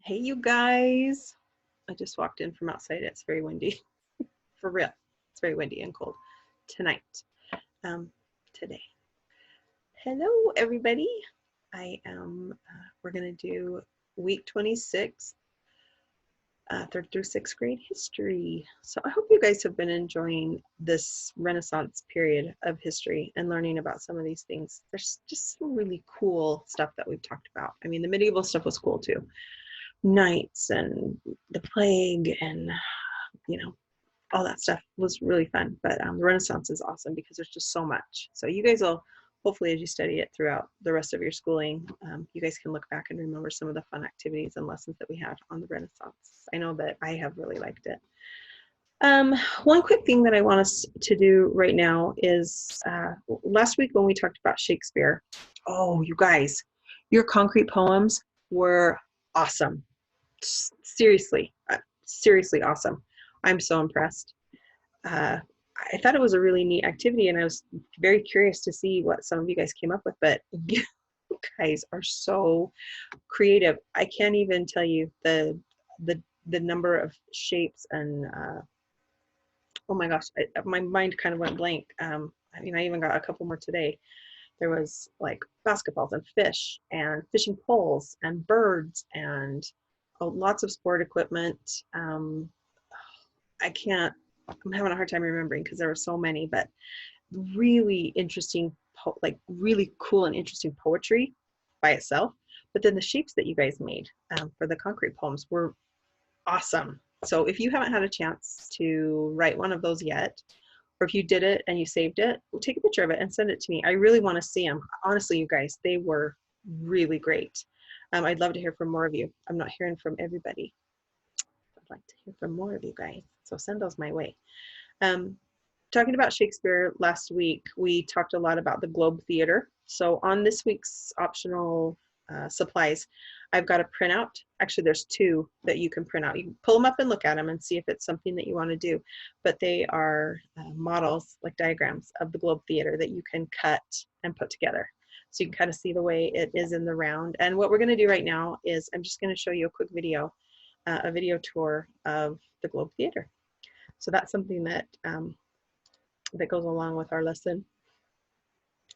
Hey, you guys. I just walked in from outside. It's very windy. For real. It's very windy and cold tonight. Today. Hello, everybody. We're going to do week 26, 3rd through 6th grade history. So I hope you guys have been enjoying this Renaissance period of history and learning about some of these things. There's just some really cool stuff that we've talked about. I mean, the medieval stuff was cool too. Knights and the plague and all that stuff was really fun, but the Renaissance is awesome because there's just so much. So you guys will hopefully, as you study it throughout the rest of your schooling, you guys can look back and remember some of the fun activities and lessons that we had on the Renaissance. I know that I have really liked it. One quick thing that I want us to do right now is last week when we talked about Shakespeare, oh, you guys, your concrete poems were awesome. Seriously awesome. I'm so impressed. I thought it was a really neat activity, and I was very curious to see what some of you guys came up with, but you guys are so creative. I can't even tell you the number of shapes and oh my gosh, my mind kind of went blank. I even got a couple more today. There was like basketballs and fish and fishing poles and birds and lots of sport equipment. I'm having a hard time remembering because there were so many, but really interesting, really cool and interesting poetry by itself. But then the shapes that you guys made for the concrete poems were awesome. So if you haven't had a chance to write one of those yet, or if you did it and you saved it, take a picture of it and send it to me. I really want to see them. Honestly, you guys, they were really great. I'd love to hear from more of you. I'm not hearing from everybody. I'd like to hear from more of you guys. So send those my way. Talking about Shakespeare last week, we talked a lot about the Globe Theater. So on this week's optional supplies, I've got a printout. Actually, there's two that you can print out. You can pull them up and look at them and see if it's something that you want to do. But they are models, like diagrams of the Globe Theater that you can cut and put together. So you can kind of see the way it is in the round. And what we're going to do right now is I'm just going to show you a quick video, a video tour of the Globe Theater. So that's something that that goes along with our lesson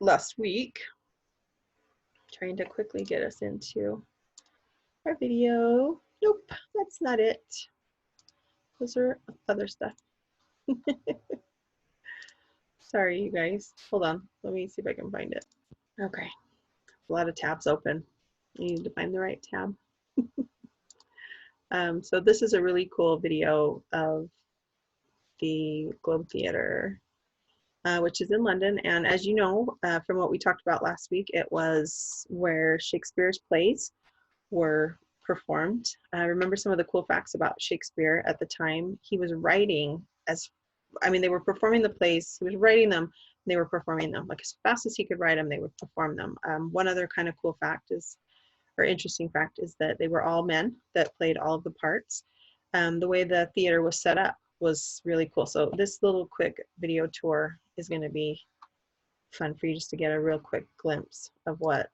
last week. Trying to quickly get us into our video. Nope, that's not it. Those are other stuff. Sorry, you guys. Hold on. Let me see if I can find it. Okay. A lot of tabs open. You need to find the right tab. So this is a really cool video of the Globe Theater, which is in London. And as you know, from what we talked about last week, it was where Shakespeare's plays were performed. Remember some of the cool facts about Shakespeare at the time? He was writing they were performing the plays, he was writing them, and they were performing them. Like as fast as he could write them, they would perform them. One other kind of cool fact interesting fact is that they were all men that played all of the parts. The way the theater was set up was really cool. So this little quick video tour is going to be fun for you just to get a real quick glimpse of what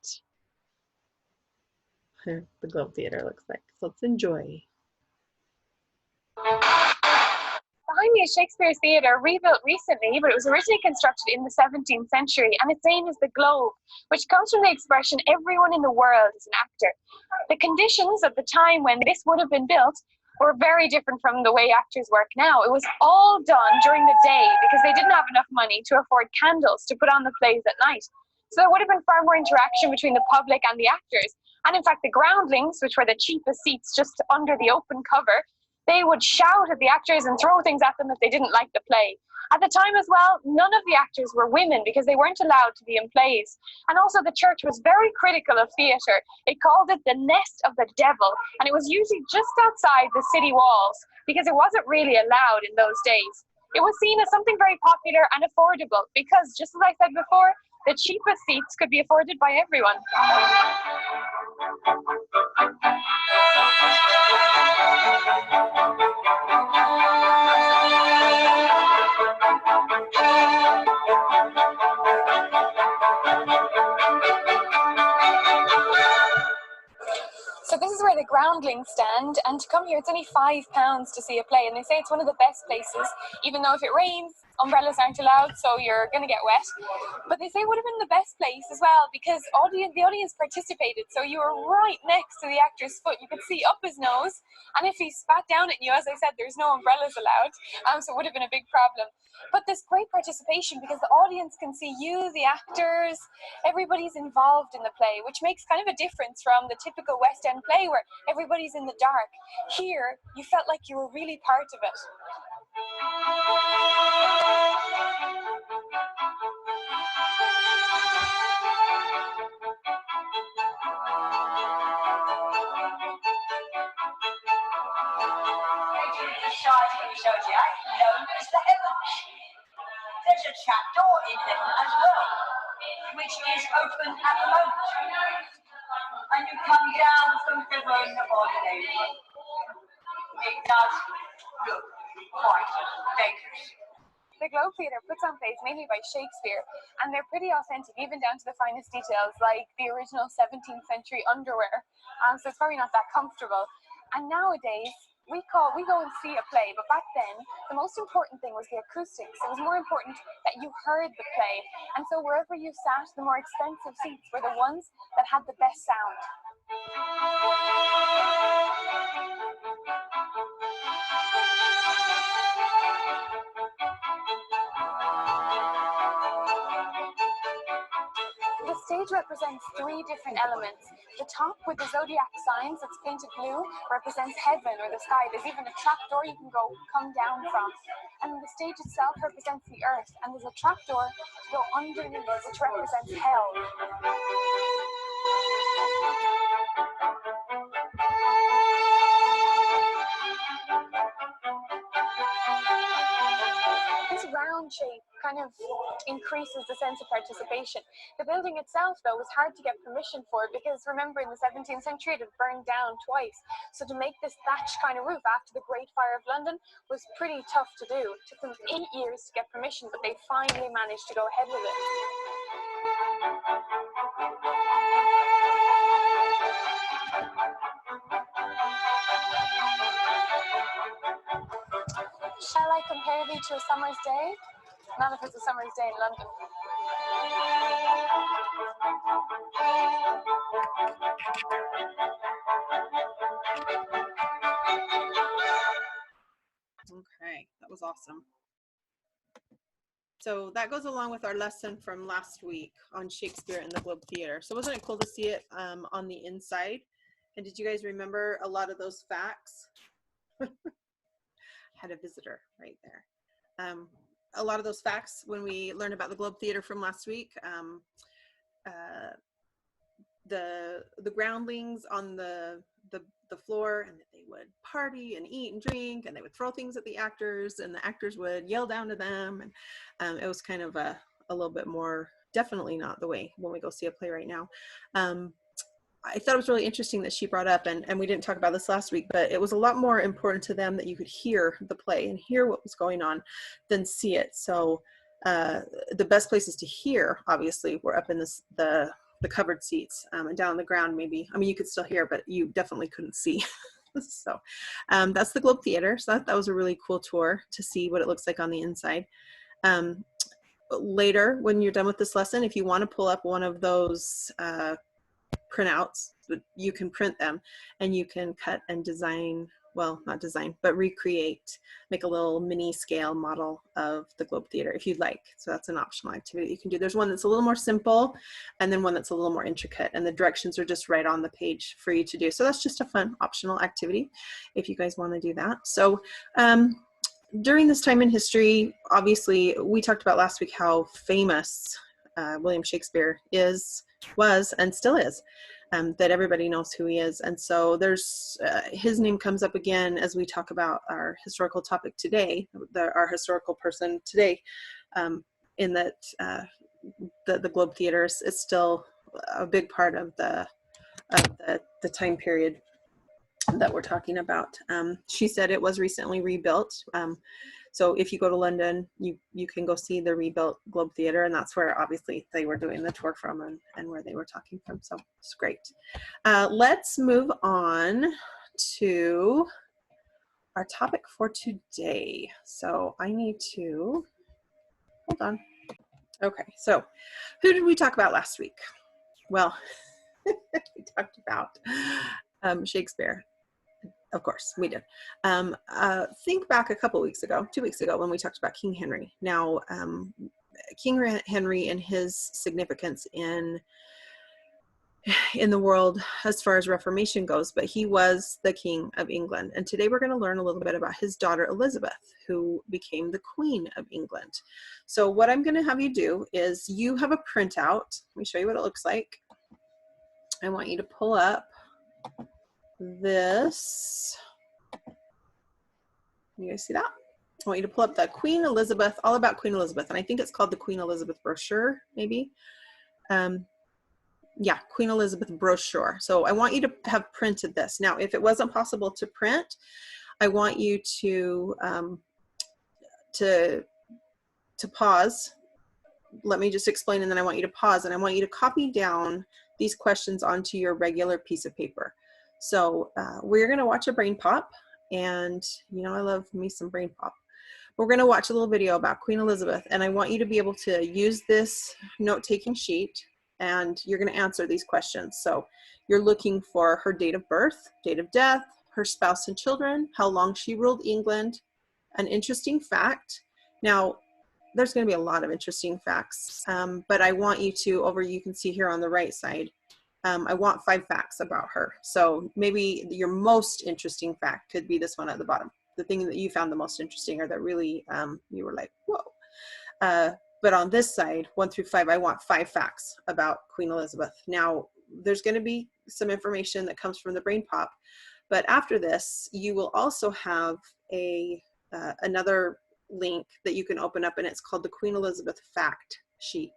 the Globe Theater looks like. So let's enjoy. Behind me is Shakespeare's Theatre, rebuilt recently, but it was originally constructed in the 17th century, and its name is the Globe, which comes from the expression everyone in the world is an actor. The conditions of the time when this would have been built were very different from the way actors work now. It was all done during the day because they didn't have enough money to afford candles to put on the plays at night. So there would have been far more interaction between the public and the actors. And in fact, the groundlings, which were the cheapest seats just under the open cover, they would shout at the actors and throw things at them if they didn't like the play. At the time as well, none of the actors were women because they weren't allowed to be in plays. And also the church was very critical of theatre. It called it the nest of the devil, and it was usually just outside the city walls because it wasn't really allowed in those days. It was seen as something very popular and affordable because, just as I said before, the cheapest seats could be afforded by everyone. Groundling stand, and to come here it's only £5 to see a play, and they say it's one of the best places, even though if it rains umbrellas aren't allowed, so you're gonna get wet. But they say it would have been the best place as well because the audience participated, so you were right next to the actor's foot. You could see up his nose, and if he spat down at you, as I said, there's no umbrellas allowed, so it would have been a big problem. But there's great participation because the audience can see you, the actors, everybody's involved in the play, which makes kind of a difference from the typical West End play where everybody's in the dark. Here, you felt like you were really part of it. Zodiac known as the heavens. There's a trapdoor in heaven as well, which is open at the moment. And you come down from heaven on April. It does look quite dangerous. The Globe Theatre puts on plays mainly by Shakespeare, and they're pretty authentic, even down to the finest details, like the original 17th century underwear. So it's probably not that comfortable. And nowadays, we go and see a play, but back then, the most important thing was the acoustics. It was more important that you heard the play. And so wherever you sat, the more expensive seats were the ones that had the best sound. The stage represents three different elements. The top with the zodiac signs that's painted blue represents heaven or the sky. There's even a trapdoor you can come down from. And the stage itself represents the earth, and there's a trapdoor to go underneath, which represents hell. This round shape kind of increases the sense of participation. The building itself, though, was hard to get permission for because, remember, in the 17th century it had burned down twice. So to make this thatch kind of roof after the Great Fire of London was pretty tough to do. It took them 8 years to get permission, but they finally managed to go ahead with it. Shall I compare thee to a summer's day? Not if it's a summer's day in London. Okay, that was awesome. So that goes along with our lesson from last week on Shakespeare in the Globe Theatre. So wasn't it cool to see it on the inside? And did you guys remember a lot of those facts? Had a visitor right there. A lot of those facts when we learned about the Globe Theatre from last week, the groundlings on the floor, and that they would party and eat and drink, and they would throw things at the actors, and the actors would yell down to them, and it was kind of a little bit more, definitely not the way when we go see a play right now. I thought it was really interesting that she brought up, and we didn't talk about this last week, but it was a lot more important to them that you could hear the play and hear what was going on than see it. So the best places to hear, obviously, were up in the covered seats, and down on the ground maybe. I mean, you could still hear, but you definitely couldn't see. So that's the Globe Theatre. So that was a really cool tour to see what it looks like on the inside. Later, when you're done with this lesson, if you want to pull up one of those printouts, you can print them, and you can cut and design, well, not design, but recreate, make a little mini scale model of the Globe Theatre if you'd like. So that's an optional activity you can do. There's one that's a little more simple, and then one that's a little more intricate, and the directions are just right on the page for you to do. So that's just a fun optional activity if you guys want to do that. So during this time in history, obviously, we talked about last week how famous William Shakespeare was, and still is. That everybody knows who he is. And so there's his name comes up again as we talk about our historical topic today, our historical person today, in that the Globe Theatre is still a big part of the time period that we're talking about. She said it was recently rebuilt. So if you go to London, you can go see the rebuilt Globe Theatre, and that's where obviously they were doing the tour from and where they were talking from. So it's great. Let's move on to our topic for today. So I need to, hold on. Okay, so who did we talk about last week? Well, we talked about Shakespeare. Of course, we did. Think back a couple weeks ago, 2 weeks ago, when we talked about King Henry. Now, King Henry and his significance in the world as far as Reformation goes, but he was the King of England. And today we're going to learn a little bit about his daughter Elizabeth, who became the Queen of England. So what I'm going to have you do is you have a printout. Let me show you what it looks like. I want you to pull up this. You guys see that? I want you to pull up the Queen Elizabeth, all about Queen Elizabeth. And I think it's called the Queen Elizabeth brochure, maybe. Yeah, Queen Elizabeth brochure. So I want you to have printed this. Now, if it wasn't possible to print, I want you to pause. Let me just explain, and then I want you to pause, and I want you to copy down these questions onto your regular piece of paper. So we're going to watch a brain pop, and you know I love me some brain pop. We're going to watch a little video about Queen Elizabeth, and I want you to be able to use this note-taking sheet, and you're going to answer these questions. So you're looking for her date of birth, date of death, her spouse and children, how long she ruled England, an interesting fact. Now, there's going to be a lot of interesting facts, but I want you to, you can see here on the right side, I want 5 facts about her. So maybe your most interesting fact could be this one at the bottom, the thing that you found the most interesting, or that really you were like, whoa. But on this side, 1 through 5, I want 5 facts about Queen Elizabeth. Now, there's going to be some information that comes from the brain pop, but after this, you will also have another link that you can open up, and it's called the Queen Elizabeth fact sheet.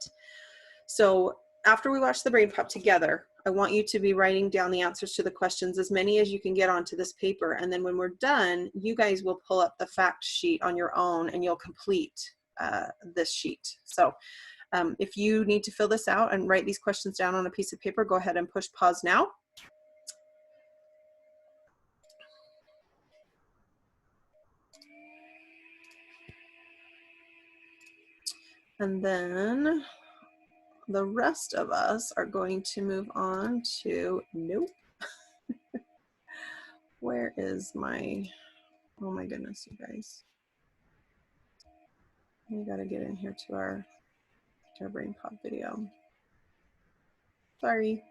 So after we watch the brain pop together, I want you to be writing down the answers to the questions, as many as you can get onto this paper. And then when we're done, you guys will pull up the fact sheet on your own, and you'll complete this sheet. So if you need to fill this out and write these questions down on a piece of paper, go ahead and push pause now. And then the rest of us are going to move on to, nope. Where is my, oh my goodness, you guys. We gotta get in here to our brain pop video. Sorry.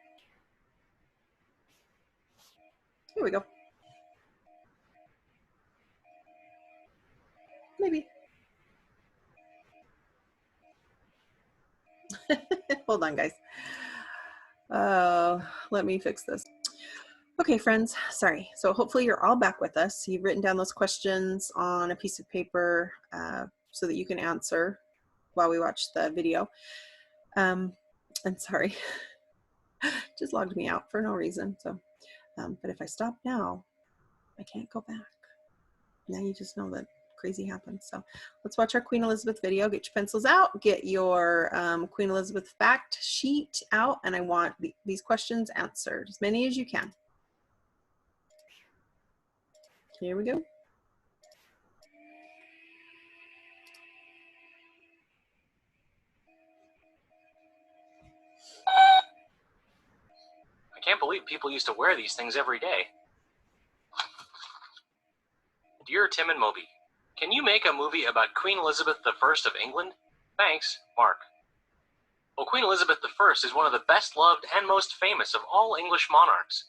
Here we go. Maybe. Hold on, guys. Let me fix this. Okay, friends, sorry. So hopefully you're all back with us. You've written down those questions on a piece of paper so that you can answer while we watch the video. And sorry, just logged me out for no reason. So, but if I stop now, I can't go back. Now you just know that crazy happens. So let's watch our Queen Elizabeth video. Get your pencils out, get your Queen Elizabeth fact sheet out, and I want these questions answered, as many as you can. Here we go. I can't believe people used to wear these things every day. Dear Tim and Moby, can you make a movie about Queen Elizabeth I of England? Thanks, Mark. Well, Queen Elizabeth I is one of the best loved and most famous of all English monarchs.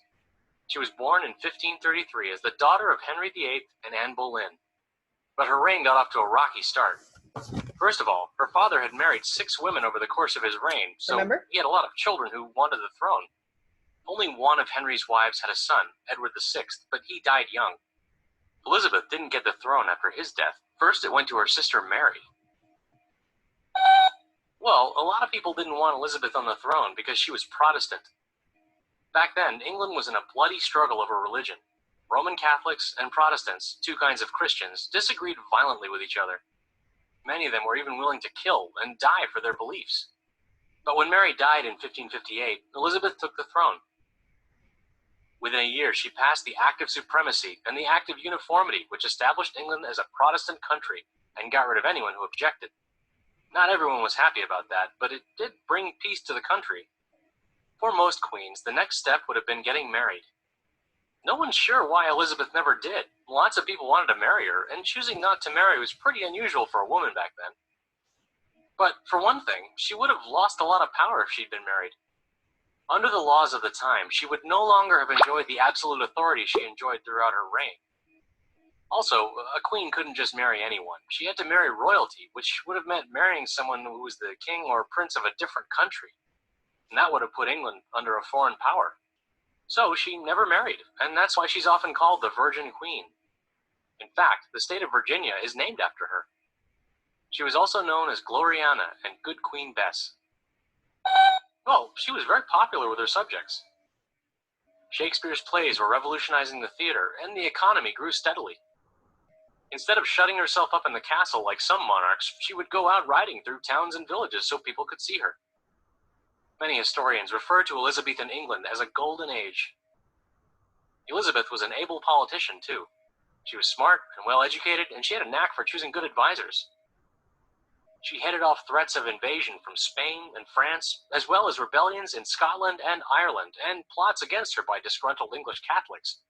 She was born in 1533 as the daughter of Henry VIII and Anne Boleyn. But her reign got off to a rocky start. First of all, her father had married 6 women over the course of his reign, so he had a lot of children who wanted the throne. Only one of Henry's wives had a son, Edward VI, but he died young. Elizabeth didn't get the throne after his death. First, it went to her sister Mary. Well, a lot of people didn't want Elizabeth on the throne because she was Protestant. Back then, England was in a bloody struggle over religion. Roman Catholics and Protestants, two kinds of Christians, disagreed violently with each other. Many of them were even willing to kill and die for their beliefs. But when Mary died in 1558, Elizabeth took the throne. Within a year, she passed the Act of Supremacy and the Act of Uniformity, which established England as a Protestant country and got rid of anyone who objected. Not everyone was happy about that, but it did bring peace to the country. For most queens, the next step would have been getting married. No one's sure why Elizabeth never did. Lots of people wanted to marry her, and choosing not to marry was pretty unusual for a woman back then. But for one thing, she would have lost a lot of power if she'd been married. Under the laws of the time, she would no longer have enjoyed the absolute authority she enjoyed throughout her reign. Also, a queen couldn't just marry anyone. She had to marry royalty, which would have meant marrying someone who was the king or prince of a different country. And that would have put England under a foreign power. So she never married, and that's why she's often called the Virgin Queen. In fact, the state of Virginia is named after her. She was also known as Gloriana and Good Queen Bess. Well, she was very popular with her subjects. Shakespeare's plays were revolutionizing the theater, and the economy grew steadily. Instead of shutting herself up in the castle like some monarchs, she would go out riding through towns and villages so people could see her. Many historians refer to Elizabethan England as a golden age. Elizabeth was an able politician, too. She was smart and well-educated, and she had a knack for choosing good advisors. She headed off threats of invasion from Spain and France, as well as rebellions in Scotland and Ireland, and plots against her by disgruntled English Catholics.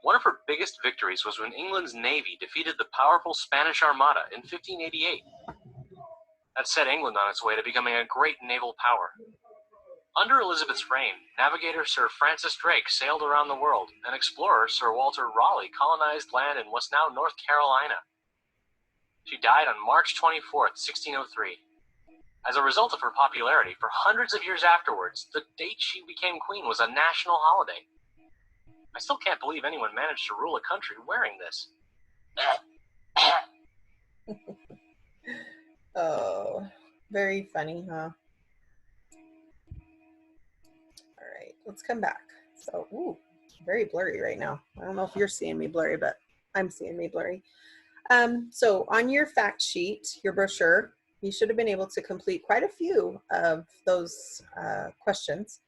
One of her biggest victories was when England's navy defeated the powerful Spanish Armada in 1588. That set England on its way to becoming a great naval power. Under Elizabeth's reign, navigator Sir Francis Drake sailed around the world, and explorer Sir Walter Raleigh colonized land in what's now North Carolina. She died on March 24th, 1603. As a result of her popularity, for hundreds of years afterwards, the date she became queen was a national holiday. I still can't believe anyone managed to rule a country wearing this. Oh, very funny, huh? All right, let's come back. So, ooh, very blurry right now. I don't know if you're seeing me blurry, but I'm seeing me blurry. So on your fact sheet, your brochure, you should have been able to complete quite a few of those questions.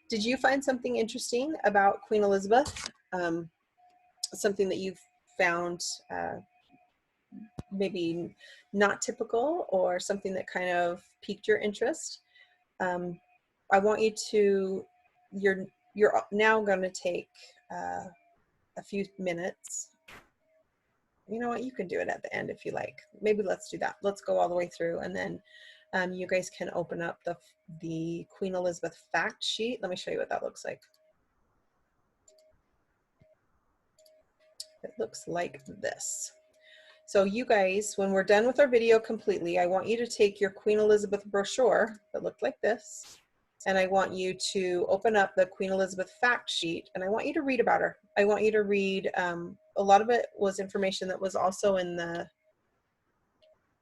Did you find something interesting about Queen Elizabeth? Something that you've found maybe not typical, or something that kind of piqued your interest? I want you to, you're now going to take a few minutes. You know what, you can do it at the end if you like. Maybe let's do that. Let's go all the way through, and then you guys can open up the Queen Elizabeth fact sheet. Let me show you what that looks like. It looks like this. So you guys, when we're done with our video completely, I want you to take your Queen Elizabeth brochure that looked like this, and I want you to open up the Queen Elizabeth fact sheet, and I want you to read about her. I want you to read, a lot of it was information that was also in the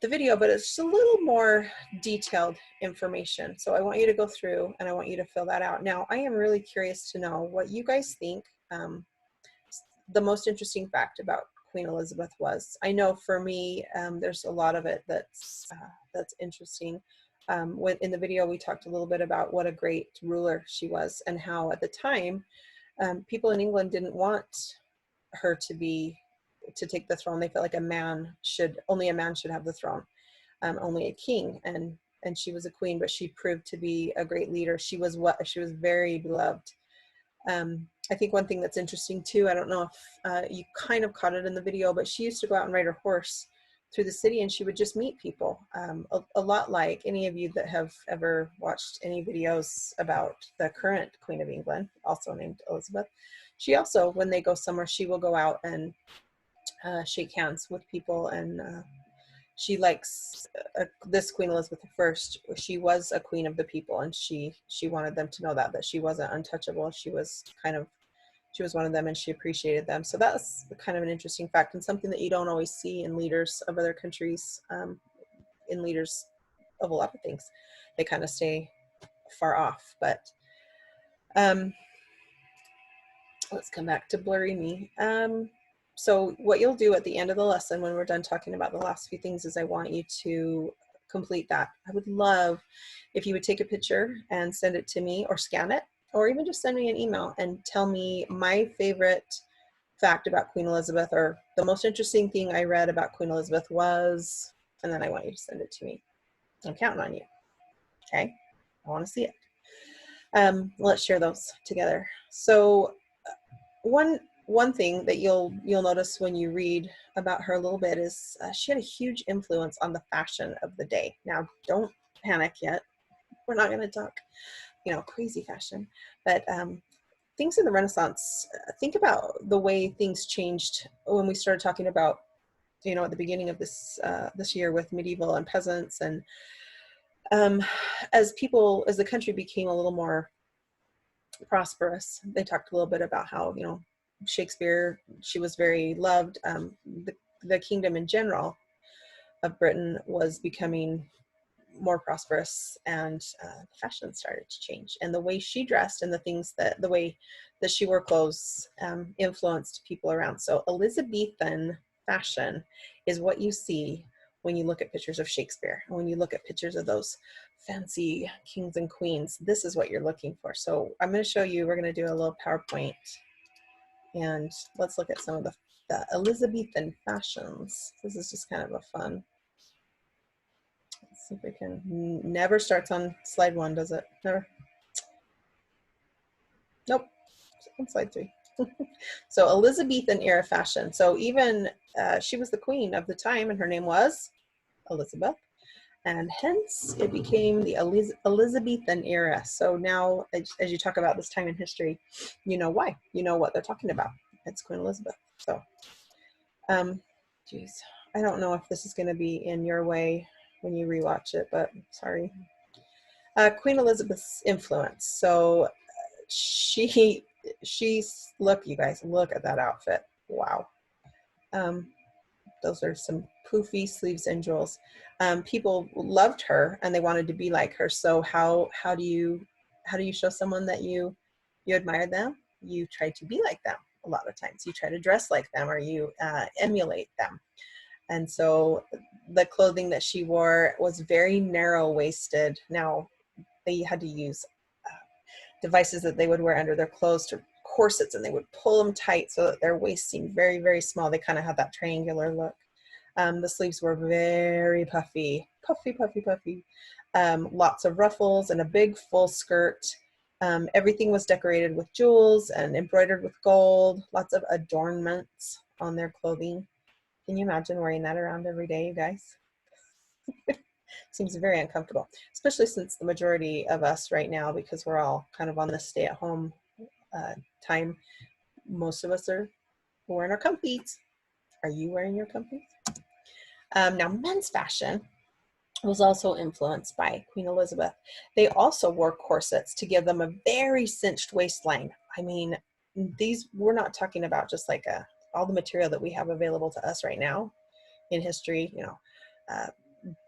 video, but it's just a little more detailed information. So I want you to go through and I want you to fill that out. Now, I am really curious to know what you guys think the most interesting fact about Queen Elizabeth was. I know for me, there's a lot of it that's interesting. In the video, we talked a little bit about what a great ruler she was, and how at the time, people in England didn't want her to take the throne. They felt like only a man should have the throne, only a king, and she was a queen, but she proved to be a great leader. She was very beloved. I think one thing that's interesting too, I don't know if you kind of caught it in the video, but she used to go out and ride her horse through the city, and she would just meet people, a lot like any of you that have ever watched any videos about the current Queen of England, also named Elizabeth. She also, when they go somewhere, she will go out and shake hands with people, and she likes this Queen Elizabeth I. She was a queen of the people, and she wanted them to know that she wasn't untouchable. She was one of them, and she appreciated them. So that's kind of an interesting fact, and something that you don't always see in leaders of other countries, in leaders of a lot of things. They kind of stay far off. But let's come back to blurry me. So what you'll do at the end of the lesson when we're done talking about the last few things is I want you to complete that. I would love if you would take a picture and send it to me, or scan it, or even just send me an email and tell me my favorite fact about Queen Elizabeth, or the most interesting thing I read about Queen Elizabeth was, and then I want you to send it to me. I'm counting on you. Okay, I want to see it. Let's share those together. So one thing that you'll notice when you read about her a little bit is she had a huge influence on the fashion of the day. Now, don't panic yet. We're not going to talk, crazy fashion, but things in the Renaissance. Think about the way things changed when we started talking about, at the beginning of this year with medieval and peasants, and as the country became a little more prosperous, they talked a little bit about how, Shakespeare, she was very loved. The kingdom in general of Britain was becoming more prosperous, and fashion started to change, and the way she dressed and the way that she wore clothes influenced people around. So Elizabethan fashion is what you see when you look at pictures of Shakespeare, and when you look at pictures of those fancy kings and queens. This is what you're looking for. So I'm going to show you, we're going to do a little PowerPoint, and let's look at some of the Elizabethan fashions. This is just kind of a fun. Let's see if we can. Never starts on slide 1, does it? Never. Nope. On slide 3. So Elizabethan era fashion. So even she was the queen of the time, and her name was Elizabeth, and hence it became the Elizabethan era. So now, as you talk about this time in history, you know why. You know what they're talking about. It's Queen Elizabeth. So, geez, I don't know if this is going to be in your way when you rewatch it, but sorry. Queen Elizabeth's influence. So she's, look, you guys, look at that outfit. Wow. Those are some poofy sleeves and jewels. People loved her and they wanted to be like her. So how do you show someone that you admire them? You try to be like them. A lot of times you try to dress like them, or you emulate them. And so the clothing that she wore was very narrow-waisted. Now, they had to use devices that they would wear under their clothes, to corsets, and they would pull them tight so that their waist seemed very, very small. They kind of had that triangular look. The sleeves were very puffy. Lots of ruffles and a big full skirt. Everything was decorated with jewels and embroidered with gold. Lots of adornments on their clothing. Can you imagine wearing that around every day, you guys? Seems very uncomfortable, especially since the majority of us right now, because we're all kind of on the stay-at-home time, most of us are wearing our comfies. Are you wearing your comfies? Now, men's fashion was also influenced by Queen Elizabeth. They also wore corsets to give them a very cinched waistline. I mean, we're not talking about just like all the material that we have available to us right now in history,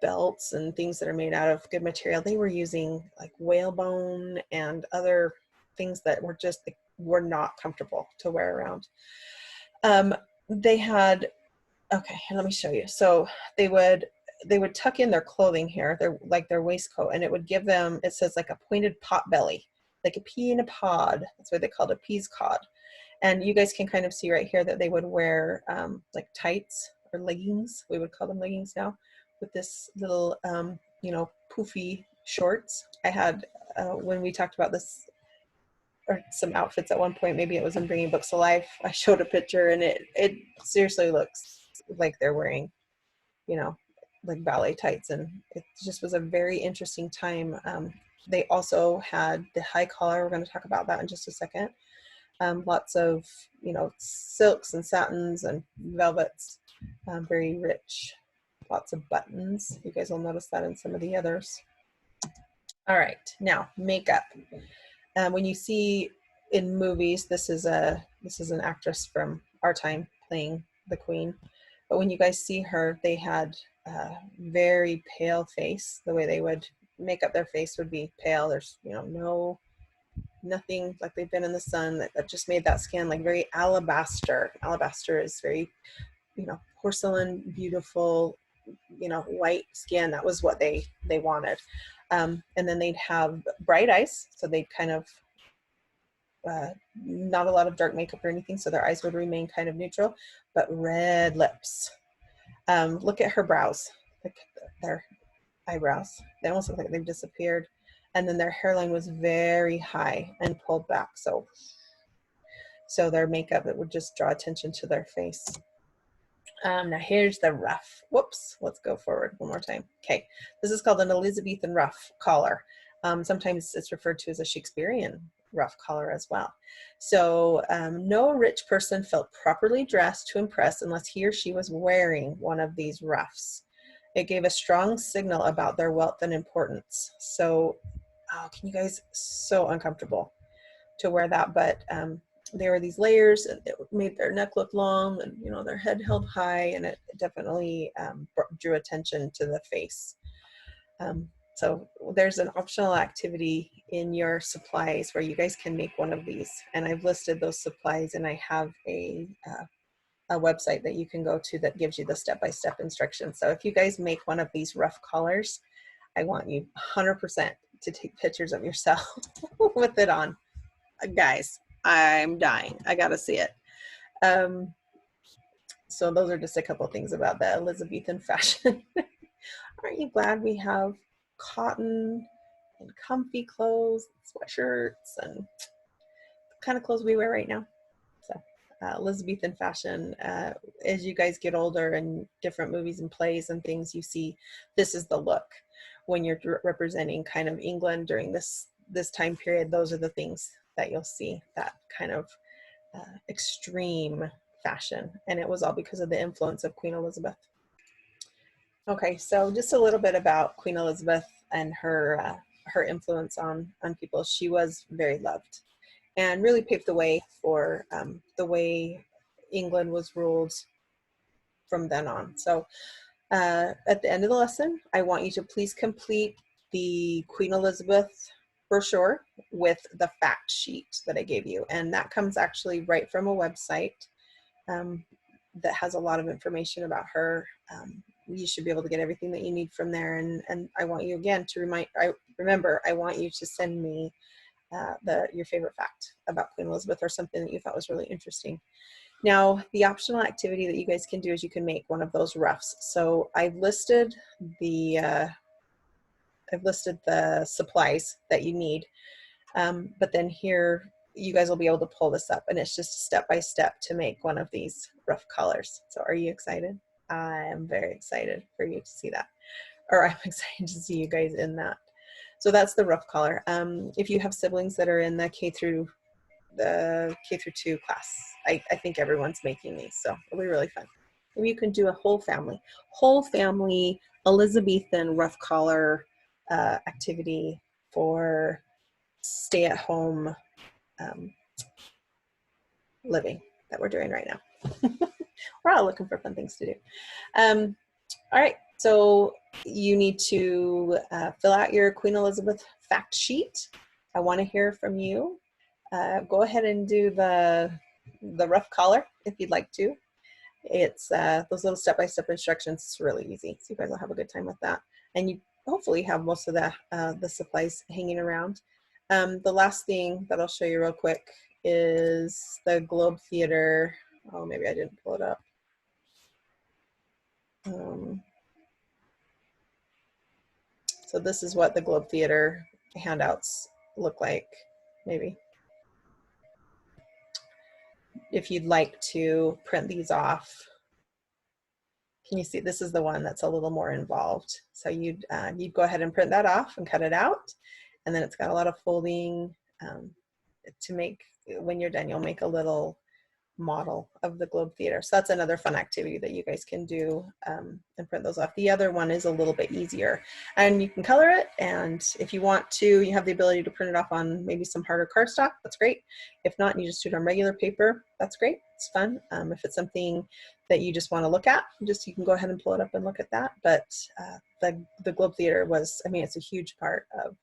belts and things that are made out of good material. They were using like whalebone and other things that were not comfortable to wear around. They had, okay, let me show you. So they would tuck in their clothing here, their waistcoat, and it would give them, it says like a pointed pot belly, like a pea in a pod. That's why they called it peas cod. And you guys can kind of see right here that they would wear like tights or leggings. We would call them leggings now, with this little, poofy shorts. I had, when we talked about this, or some outfits at one point, maybe it was in Bringing Books Alive, I showed a picture, and it seriously looks like they're wearing, like ballet tights, and it just was a very interesting time. They also had the high collar. We're going to talk about that in just a second. Lots of, silks and satins and velvets, very rich, lots of buttons. You guys will notice that in some of the others. All right, now makeup. When you see in movies, this is an actress from our time playing the queen. But when you guys see her, they had a very pale face. The way they would make up their face would be pale. There's, no nothing like they've been in the sun, that just made that skin like very alabaster. Alabaster is very, you know, porcelain, beautiful, you know, white skin. That was what they wanted. And then they'd have bright eyes, so they'd kind of not a lot of dark makeup or anything, so their eyes would remain kind of neutral, but red lips. Look at her brows, like their eyebrows. They almost look like they've disappeared. And then their hairline was very high and pulled back. So their makeup, it would just draw attention to their face. Now here's the ruff. Whoops, let's go forward one more time. Okay, this is called an Elizabethan ruff collar. Sometimes it's referred to as a Shakespearean ruff collar as well. So no rich person felt properly dressed to impress unless he or she was wearing one of these ruffs. It gave a strong signal about their wealth and importance. So, oh, can you guys, so uncomfortable to wear that, but there were these layers, and it made their neck look long, and you know, their head held high, and it definitely drew attention to the face. So there's an optional activity in your supplies where you guys can make one of these, and I've listed those supplies, and I have a website that you can go to that gives you the step-by-step instructions. So if you guys make one of these ruff collars, I want you 100% to take pictures of yourself with it on. Guys, I'm dying. I gotta see it. So those are just a couple things about the Elizabethan fashion. Aren't you glad we have cotton and comfy clothes, sweatshirts, and the kind of clothes we wear right now? So Elizabethan fashion, as you guys get older and different movies and plays and things, you see this is the look. When you're representing kind of England during this time period, those are the things that you'll see, that kind of extreme fashion. And it was all because of the influence of Queen Elizabeth. Okay, so just a little bit about Queen Elizabeth and her influence on people. She was very loved and really paved the way for the way England was ruled from then on. So at the end of the lesson, I want you to please complete the Queen Elizabeth brochure with the fact sheet that I gave you. And that comes actually right from a website that has a lot of information about her. You should be able to get everything that you need from there. And I want you again to remember, I want you to send me your favorite fact about Queen Elizabeth, or something that you thought was really interesting. Now, the optional activity that you guys can do is you can make one of those ruffs. So I've listed the supplies that you need, but then here you guys will be able to pull this up, and it's just step by step to make one of these ruff collars. So are you excited? I am very excited for you to see that, or I'm excited to see you guys in that. So that's the ruff collar. If you have siblings that are in the K through 2 class, I think everyone's making these, so it'll be really fun. Maybe you can do a whole family Elizabethan ruff collar activity for stay-at-home living that we're doing right now. We're all looking for fun things to do. All right, so you need to fill out your Queen Elizabeth fact sheet. I want to hear from you. Go ahead and do the ruff collar if you'd like to. It's those little step-by-step instructions. It's really easy, so you guys will have a good time with that. And you hopefully have most of the supplies hanging around. The last thing that I'll show you real quick is the Globe Theatre. Oh, maybe I didn't pull it up. So this is what the Globe Theatre handouts look like, maybe. If you'd like to print these off, can you see this is the one that's a little more involved? So you'd go ahead and print that off and cut it out, and then it's got a lot of folding to make. When you're done, you'll make a little model of the Globe Theatre. So that's another fun activity that you guys can do and print those off. The other one is a little bit easier, and you can color it, and if you want to, you have the ability to print it off on maybe some harder cardstock. That's great. If not, you just do it on regular paper. That's great. It's fun. If it's something that you just want to look at, you can go ahead and pull it up and look at that. But the Globe Theatre was, I mean, it's a huge part of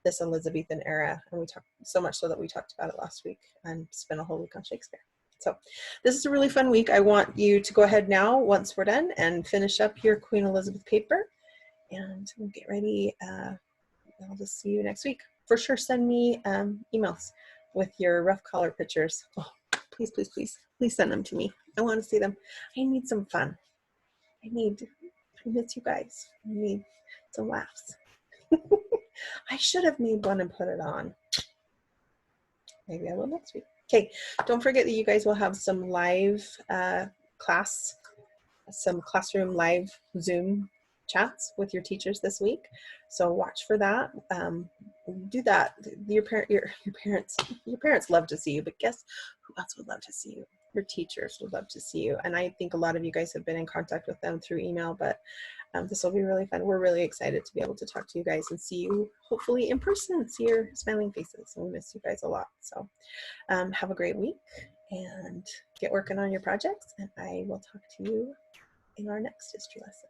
this Elizabethan era. And we talked so much so that we talked about it last week and spent a whole week on Shakespeare. So this is a really fun week. I want you to go ahead now, once we're done, and finish up your Queen Elizabeth paper. And we'll get ready. I'll just see you next week. For sure, send me emails with your rough color pictures. Oh, please, please, please, please send them to me. I want to see them. I need some fun. I miss you guys. I need some laughs. I should have made one and put it on. Maybe I will next week. Okay, don't forget that you guys will have some live class, some classroom live Zoom chats with your teachers this week. So watch for that. Do that. Your parents love to see you, but guess who else would love to see you? Your teachers would love to see you. And I think a lot of you guys have been in contact with them through email, but this will be really fun. We're really excited to be able to talk to you guys and see you hopefully in person, see your smiling faces. And we miss you guys a lot. So have a great week and get working on your projects. And I will talk to you in our next history lesson.